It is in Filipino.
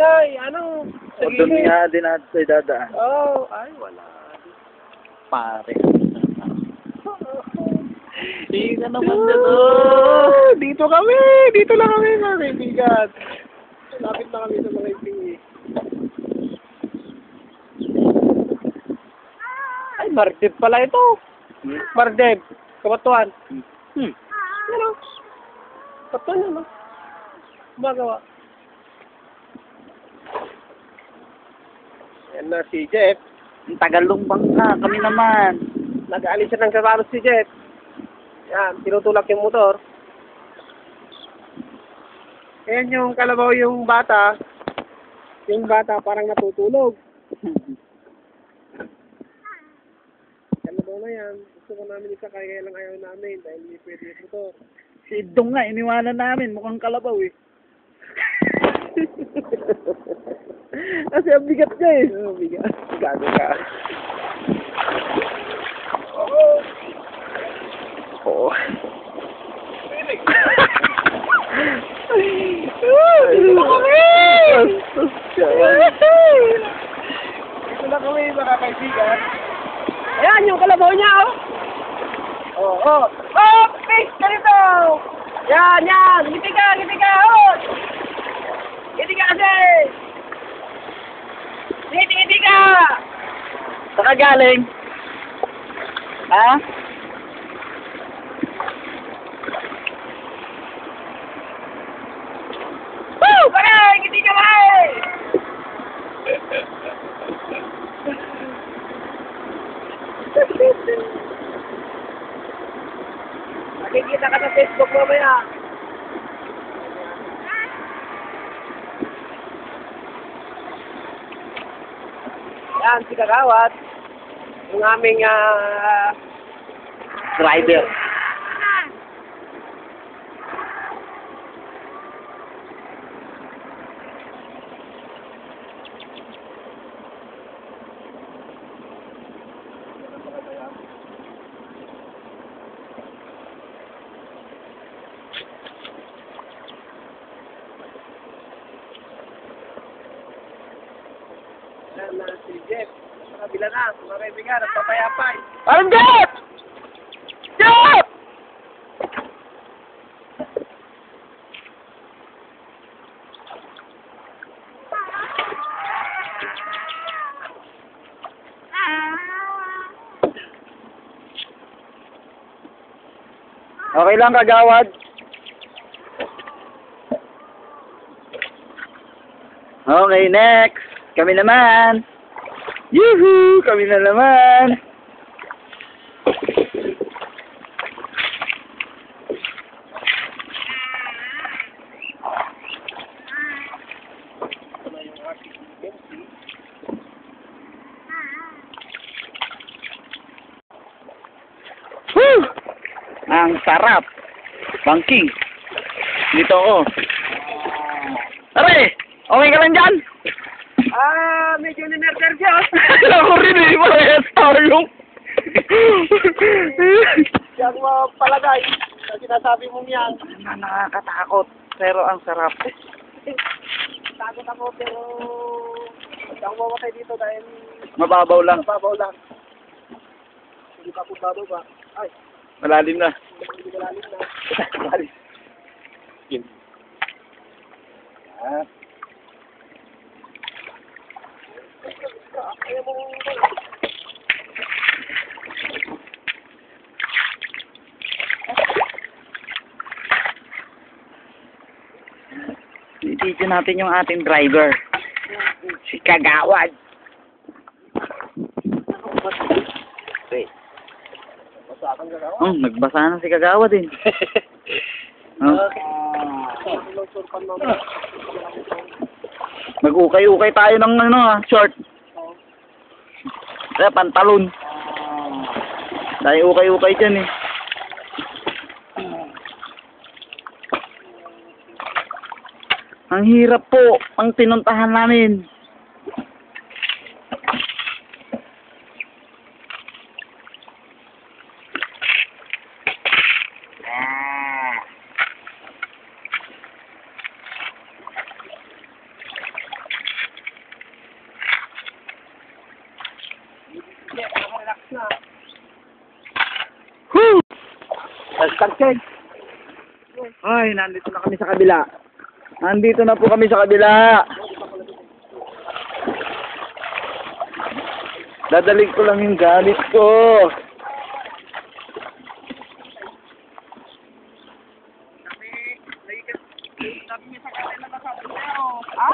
Jay, ano? O doon nga din natin sa dadaan. Oh, ay, wala. Pare. Hindi ka naman dyan. Oh! Dito kami! Dito lang kami, mga kaibigan. Lapit na kami sa mga kaibigan. Ay, Mardeb pala ito. Mardeb. Kabatuan. Ano? Kabatuan ano? Kumagawa. Yan na si Jeff. Ang tagalong ka. Kami naman. Nag-aalis siya ng sapatos si Jeff. Yan, tinutulak yung motor. Ayan yung kalabaw yung bata. Yung bata parang natutulog. Kalabaw na yan. Gusto ko namin isa kaya lang ayaw namin dahil may pwede yung motor. Si Dong nga, iniwanan namin. Mukhang kalabaw eh. Kasi ang bigat niya eh. Oh, bigat. Gago ka. Oo. Dito na kami! Dito na kami mga kaibigan. Ayan yung kalabaw niya oh. Oh. Oh, fish! Ganito! Yan! Ngiti ka! Oh! Ngiti ka kasi! Ngiti ka! Saka galing? Ha? Woo! Bagay! Ngiti ka ba eh! Makikita ka sa Facebook mamaya. Yan, si Kagawad. Yung aming Driver. yan na si Jeff. Sa kabila na, mga kaibigan, at papayapay. Parang Jeff! Jeff! Okay lang, Kagawad. Okay, next. Kami naman. Yuhu! Kami na naman. Woo! Ang sarap. Bangking. Dito ako. Aray! Okay ka lang dyan? Medyo ninervyos. Ako rin eh. Parehas tayo. Diyan mo palagay. Sa sinasabi mong yan. Nakakatakot. Pero ang sarap. Takot ako pero hindi ako mamatay dito dahil Mababaw lang. mababaw lang. Hindi pa ako bababa. Ay, Malalim na. hindi malalim na. Malalim. Yun. Ah. Ayaw mo Video natin yung ating driver. Si Kagawad. Okay. masakan ka ako. Oh, nagbasa na si Kagawad din. Oh. Surpan mo. Mag-ukay-ukay tayo ng short. Kaya pantalon. Dahil ukay-ukay dyan eh. Ang hirap po ang pinuntahan namin. Start check. Ay, nandito na kami sa kabila. Nandito na po kami sa kabila. Dadaling ko lang yung gamit ko. Ha?